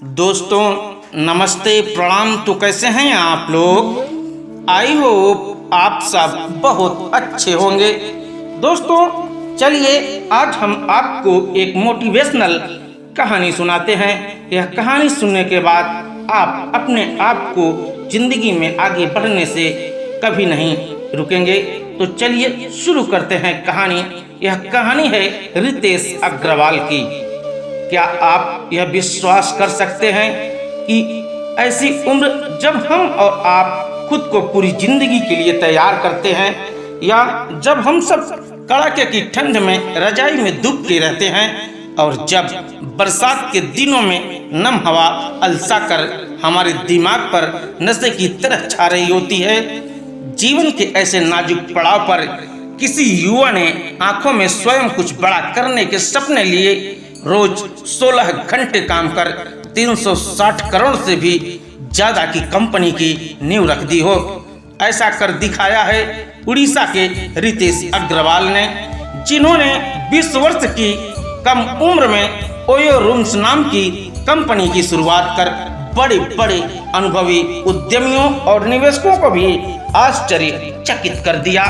दोस्तों नमस्ते प्रणाम। तो कैसे हैं आप लोग? आई होप आप सब बहुत अच्छे होंगे। दोस्तों चलिए आज हम आपको एक मोटिवेशनल कहानी सुनाते हैं। यह कहानी सुनने के बाद आप अपने आप को जिंदगी में आगे बढ़ने से कभी नहीं रुकेंगे। तो चलिए शुरू करते हैं कहानी। यह कहानी है रितेश अग्रवाल की। क्या आप यह विश्वास कर सकते हैं कि ऐसी उम्र जब हम और आप खुद को पूरी जिंदगी के लिए तैयार करते हैं, या जब हम सब कड़ाके की ठंड में रजाई में डूब के रहते हैं, और जब बरसात के दिनों में नम हवा अलसा कर हमारे दिमाग पर नशे की तरह छा रही होती है। जीवन के ऐसे नाजुक पड़ाव पर किसी युवा ने आंखों में स्वयं कुछ बड़ा करने के सपने लिए रोज 16 घंटे काम कर 360 करोड़ से भी ज्यादा की कंपनी की नींव रख दी हो। ऐसा कर दिखाया है उड़ीसा के रितेश अग्रवाल ने, जिन्होंने 20 वर्ष की कम उम्र में ओयो रूम्स नाम की कंपनी की शुरुआत कर बड़े बड़े अनुभवी उद्यमियों और निवेशकों को भी आश्चर्यचकित कर दिया।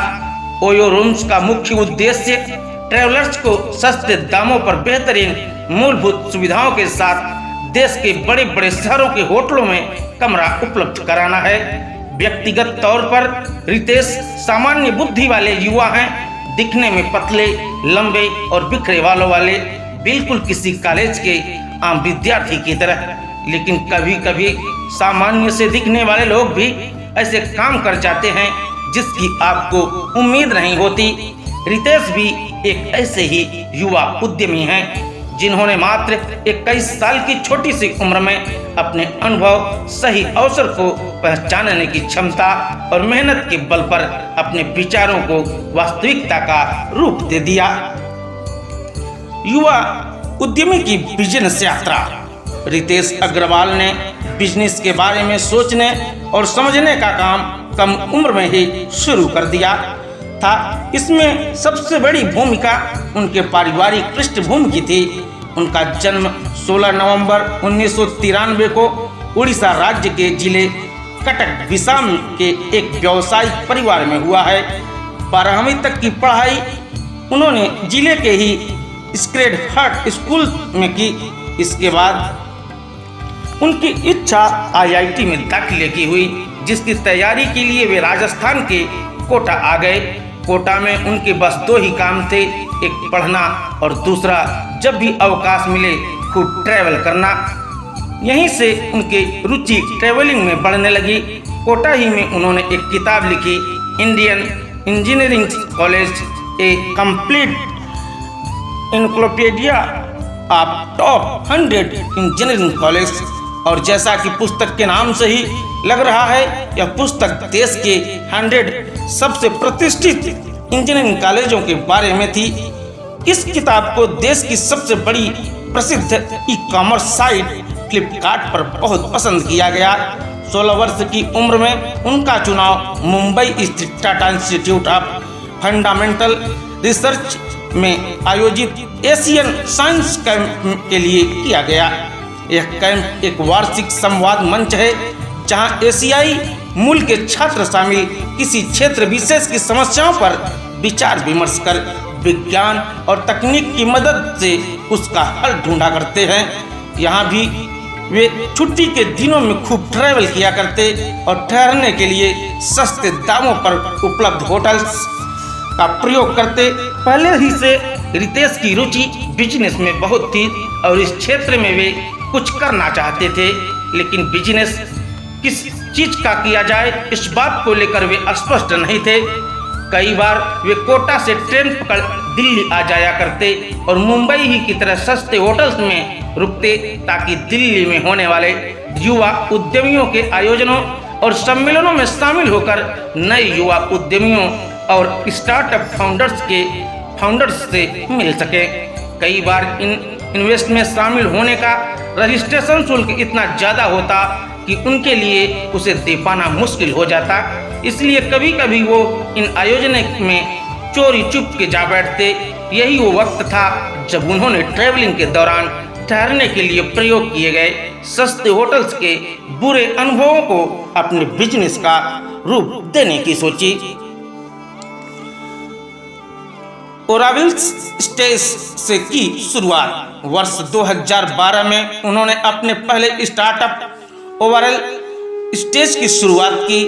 ओयो रूम्स का मुख्य उद्देश्य ट्रैवलर्स को सस्ते दामों पर बेहतरीन मूलभूत सुविधाओं के साथ देश के बड़े बड़े शहरों के होटलों में कमरा उपलब्ध कराना है। व्यक्तिगत तौर पर रितेश सामान्य बुद्धि वाले युवा हैं, दिखने में पतले, लंबे और बिखरे बालों वाले, बिल्कुल किसी कॉलेज के आम विद्यार्थी की तरह। लेकिन कभी कभी सामान्य से दिखने वाले लोग भी ऐसे काम कर जाते हैं जिसकी आपको उम्मीद नहीं होती। रितेश भी एक ऐसे ही युवा उद्यमी हैं, जिन्होंने मात्र 21 साल की छोटी सी उम्र में अपने अनुभव, सही अवसर को पहचानने की क्षमता और मेहनत के बल पर अपने विचारों को वास्तविकता का रूप दे दिया। युवा उद्यमी की बिजनेस यात्रा। रितेश अग्रवाल ने बिजनेस के बारे में सोचने और समझने का काम कम उम्र में ही शुरू कर दिया था। इसमें सबसे बड़ी भूमिका उनके पारिवारिक पृष्ठभूमि की थी। उनका जन्म 16 नवंबर 1993 को उड़ीसा राज्य के जिले कटक बिसाम के एक व्यवसायिक परिवार में हुआ है। 12वीं तक की पढ़ाई उन्होंने जिले के ही स्क्रेड हार्ट स्कूल में की। इसके बाद उनकी इच्छा IIT में दाखिले की हुई, जिसकी तैयारी के लिए वे राजस्थान के कोटा आ गए। कोटा में उनके बस 2 ही काम थे, एक पढ़ना और दूसरा जब भी अवकाश मिले खूब ट्रैवल करना। यहीं से उनकी रुचि ट्रैवलिंग में बढ़ने लगी। कोटा ही में उन्होंने एक किताब लिखी, Indian engineering college A complete encyclopedia of top 100 engineering college. और जैसा कि पुस्तक के नाम से ही लग रहा है, यह पुस्तक देश के 100 सबसे प्रतिष्ठित इंजीनियरिंग कॉलेजों के बारे में थी। इस किताब को देश की सबसे बड़ी प्रसिद्ध ई-कॉमर्स साइट फ्लिपकार्ट पर बहुत पसंद किया गया। 16 वर्ष की उम्र में उनका चुनाव मुंबई स्थित Tata institute of fundamental research में आयोजित एशियन साइंस कैंप के लिए किया गया। यह कैंप एक वार्षिक संवाद मंच है, जहां एशियाई मूल के छात्र शामिल किसी क्षेत्र विशेष की समस्याओं पर विचार विमर्श कर विज्ञान और तकनीक की मदद से उसका हल ढूंढा करते हैं। यहाँ भी वे छुट्टी के दिनों में खूब ट्रैवल किया करते और ठहरने के लिए सस्ते दामों पर उपलब्ध होटल्स का प्रयोग करते। पहले ही से रितेश की रुचि बिजनेस में बहुत थी और इस क्षेत्र में वे कुछ करना चाहते थे, लेकिन बिजनेस किस चीज का किया जाए इस बात को लेकर वे स्पष्ट नहीं थे। कई बार वे कोटा से ट्रेन पकड़ दिल्ली आ जाया करते और मुंबई ही की तरह सस्ते होटल्स में रुकते, ताकि दिल्ली में होने वाले युवा उद्यमियों के आयोजनों और सम्मेलनों में शामिल होकर नए युवा उद्यमियों और स्टार्टअप फाउंडर्स से मिल सके। कई बार इन इन्वेस्ट में शामिल होने का रजिस्ट्रेशन शुल्क इतना ज्यादा होता कि उनके लिए उसे दे पाना मुश्किल हो जाता। इसलिए कभी कभी वो इन आयोजनों में चोरी चुप के जा बैठते। यही वो वक्त था जब उन्होंने ट्रैवलिंग के दौरान ठहरने के लिए प्रयोग किए गए सस्ते होटल्स के बुरे अनुभवों को अपने बिजनेस का रूप देने की सोची। ओराविल स्टेज से की शुरुआत। वर्ष 2012 में उन्होंने अपने पहले स्टार्टअप ओराविल स्टेज की शुरुआत की।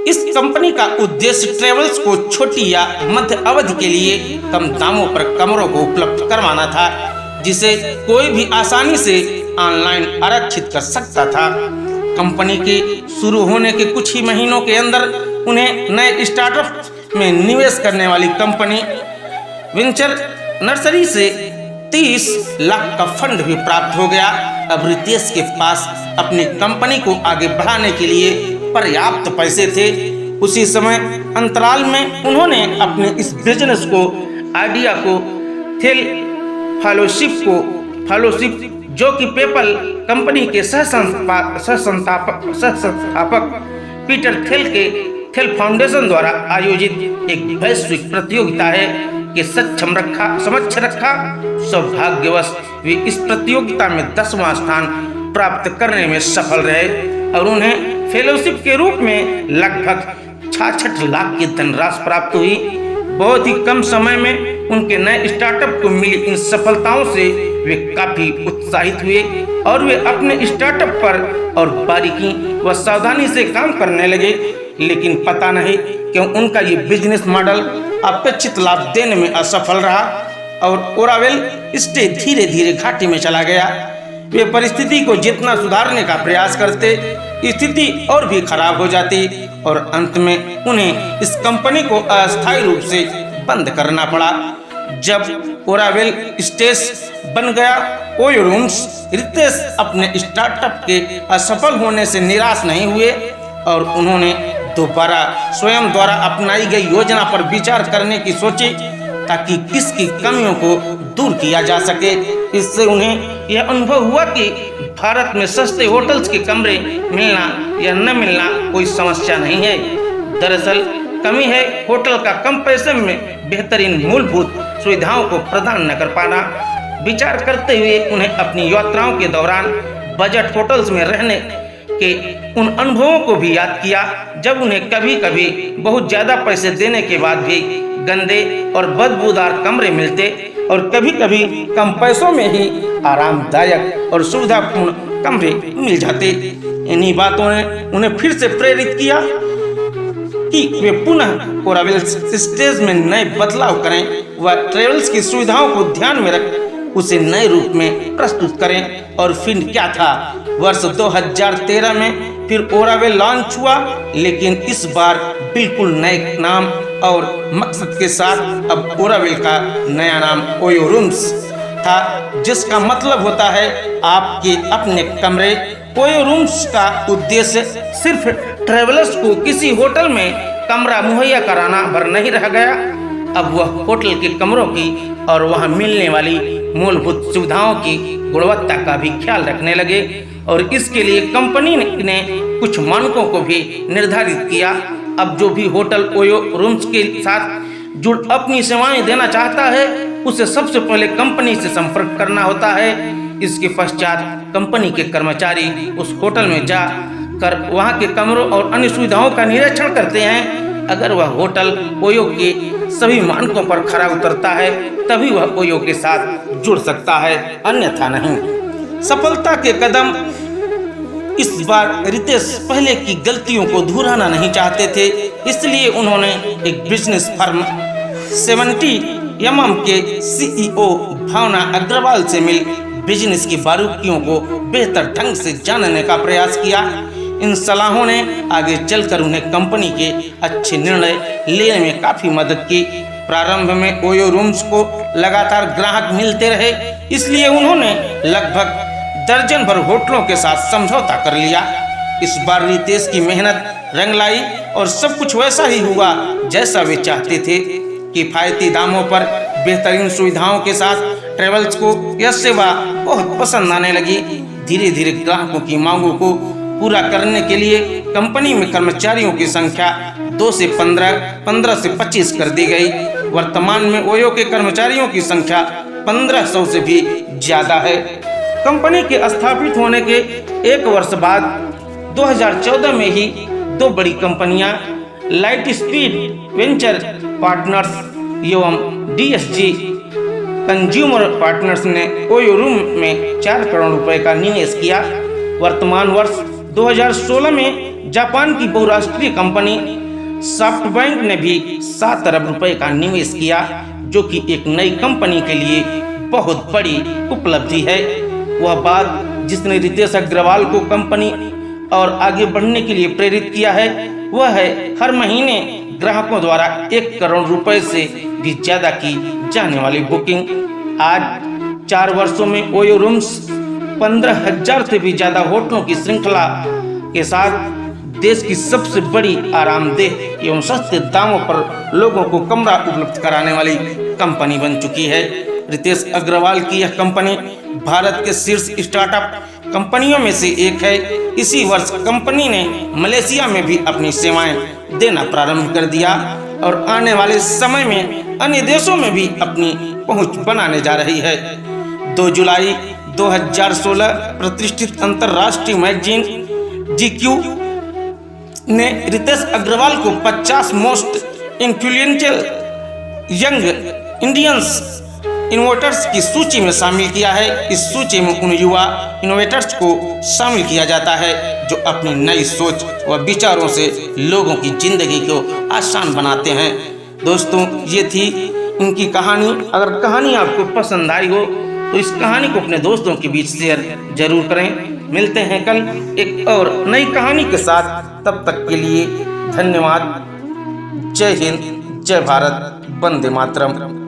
इस कंपनी का उद्देश्य ट्रेवल्स को छोटी या मध्य अवधि के लिए कम दामों पर कमरों को उपलब्ध करवाना था, जिसे कोई भी आसानी से ऑनलाइन आरक्षित कर सकता था। कंपनी के शुरू होने के कुछ ही महीनों के अंदर उन्हें नए स्टार्टअप में निवेश करने वाली कंपनी वेंचर नर्सरी से 30 लाख का फंड भी प्राप्त हो गया। अब रितेश के पास अपनी कंपनी को आगे बढ़ाने के लिए पर्याप्त पैसे थे। उसी समय अंतराल में उन्होंने अपने इस बिजनेस को आइडिया को थेल फैलोशिप जो कि पेपल कंपनी के संस्थापक पीटर थेल के थेल फाउंडेशन द्वारा आयोजित एक वैश्विक प्रतियोगिता है कि समक्ष रखा। सौभाग्यवश वे इस प्रतियोगिता में 10वां स्थान प्राप्त करने में सफल रहे और उन्हें फेलोशिप के रूप में लगभग 66 लाख की धनराशि प्राप्त हुई। बहुत ही कम समय में उनके नए स्टार्टअप को मिली इन सफलताओं से वे काफी उत्साहित हुए और वे अपने स्टार्टअप पर और बारीकी व सावधानी से काम करने लगे। लेकिन पता नहीं क्यों उनका ये बिजनेस मॉडल अपेक्षित लाभ देने में असफल रहा और ओराविल स्टेज धीरे धीरे घाटे में चला गया। वे परिस्थिति को जितना सुधारने का प्रयास करते, स्थिति और भी खराब हो जाती और अंत में उन्हें इस कंपनी को अस्थायी रूप से बंद करना पड़ा। जब ओराविल स्टेज बन गया ओयो रूम्स, रितेश अपने स्टार्टअप के असफल होने से निराश नहीं हुए और उन्होंने दोबारा स्वयं द्वारा अपनाई गई योजना पर विचार करने की सोची ताकि किसकी कमियों को दूर किया जा सके। इससे उन्हें यह अनुभव हुआ कि भारत में सस्ते होटल्स के कमरे मिलना या न मिलना कोई समस्या नहीं है। दरअसल कमी है होटल का कम पैसे में बेहतरीन मूलभूत सुविधाओं को प्रदान न कर पाना। विचार करते हुए उन्हें अपनी यात्राओं के दौरान बजट होटल्स में रहने के उन अनुभवों को भी याद किया जब उन्हें कभी कभी बहुत ज्यादा पैसे देने के बाद भी गंदे और बदबूदार कमरे मिलते और कभी कभी कम पैसों में ही आरामदायक और सुविधापूर्ण कमरे मिल जाते। इन्हीं बातों ने उन्हें फिर से प्रेरित किया कि वे पुनः ओराविल स्टेज में नए बदलाव करें व ट्रेवल्स की सुविधाओं को ध्यान में रख उसे नए रूप में प्रस्तुत करें। और फिर क्या था, वर्ष 2013 में फिर ओराविल लॉन्च हुआ, लेकिन इस बार बिल्कुल नए नाम और मकसद के साथ। अब ओराविल का नया नाम ओयो रूम्स था, जिसका मतलब होता है आपके अपने कमरे। ओयो रूम्स का उद्देश्य सिर्फ ट्रेवलर्स को किसी होटल में कमरा मुहैया कराना भर नहीं रह गया। अब वह होटल के कमरों की और वहां मिलने वाली मूलभूत सुविधाओं की गुणवत्ता का भी ख्याल रखने लगे और इसके लिए कंपनी ने कुछ मानकों को भी निर्धारित किया। अब जो भी होटल ओयो रूम्स के साथ जुड़ अपनी सेवाएं देना चाहता है उसे सबसे पहले कंपनी से संपर्क करना होता है। इसके पश्चात कंपनी के कर्मचारी उस होटल में जा कर वहां के कमरों और अन्य सुविधाओं का निरीक्षण करते हैं। अगर वह होटल ओयो के सभी मानकों पर खरा उतरता है तभी वह ओयो के साथ जुड़ सकता है, अन्यथा नहीं। सफलता के कदम। इस बार रितेश पहले की गलतियों को दोहराना नहीं चाहते थे, इसलिए उन्होंने एक बिजनेस फर्म 70mm के CEO भावना अग्रवाल से मिल बिजनेस की बारीकियों को बेहतर ढंग से जानने का प्रयास किया। इन सलाहों ने आगे चलकर उन्हें कंपनी के अच्छे निर्णय लेने में काफी मदद की। प्रारंभ में ओयो रूम्स को लगातार ग्राहक मिलते रहे, इसलिए उन्होंने लगभग दर्जन भर होटलों के साथ समझौता कर लिया। इस बार रितेश की मेहनत रंग लाई और सब कुछ वैसा ही हुआ जैसा वे चाहते थे। किफायती दामों पर बेहतरीन सुविधाओं के साथ ट्रेवल्स को यह सेवा बहुत पसंद आने लगी। धीरे धीरे ग्राहकों की मांगों को पूरा करने के लिए कंपनी में कर्मचारियों की संख्या 2 से 15 से 25 कर दी गई। वर्तमान में ओयो के कर्मचारियों की संख्या 1500 से भी ज्यादा है। कंपनी के स्थापित होने के 1 वर्ष बाद 2014 में ही 2 बड़ी कंपनियां लाइट स्पीड वेंचर पार्टनर्स एवं DSG कंज्यूमर पार्टनर्स ने ओयो रूम में 4 करोड़ रुपए का निवेश किया। वर्तमान वर्ष 2016 में जापान की बहुराष्ट्रीय कंपनी सॉफ्टबैंक ने भी 7 अरब रुपए का निवेश किया, जो कि एक नई कंपनी के लिए बहुत बड़ी उपलब्धि है। वह बात जिसने रितेश अग्रवाल को कंपनी और आगे बढ़ने के लिए प्रेरित किया है, वह है हर महीने ग्राहकों द्वारा 1 करोड़ रुपए से भी ज्यादा की जाने वाली बुकिंग। आज 4 वर्षों में ओयो रूम्स 15,000 से भी ज्यादा होटलों की श्रृंखला के साथ देश की सबसे बड़ी आरामदेह एवं सस्ते दामों पर लोगों को कमरा उपलब्ध कराने वाली कंपनी बन चुकी है। रितेश अग्रवाल की यह कंपनी भारत के शीर्ष स्टार्टअप कंपनियों में से एक है। इसी वर्ष कंपनी ने मलेशिया में भी अपनी सेवाएं देना प्रारंभ कर दिया और आने वाले समय में अन्य देशों में भी अपनी पहुंच बनाने जा रही है। 2 जुलाई 2016 प्रतिष्ठित अंतर्राष्ट्रीय मैगजीन GQ ने रितेश अग्रवाल को 50 most influential young Indians innovators की सूची में शामिल किया है। इस सूची में उन युवा इनोवेटर्स को शामिल किया जाता है जो अपनी नई सोच व विचारों से लोगों की जिंदगी को आसान बनाते हैं। दोस्तों, ये थी इनकी कहानी। अगर कहानी आपको पसंद आई हो तो इस कहानी को अपने दोस्तों के बीच शेयर जरूर करें। मिलते हैं कल एक और नई कहानी के साथ। तब तक के लिए धन्यवाद। जय हिंद, जय भारत, वंदे मातरम।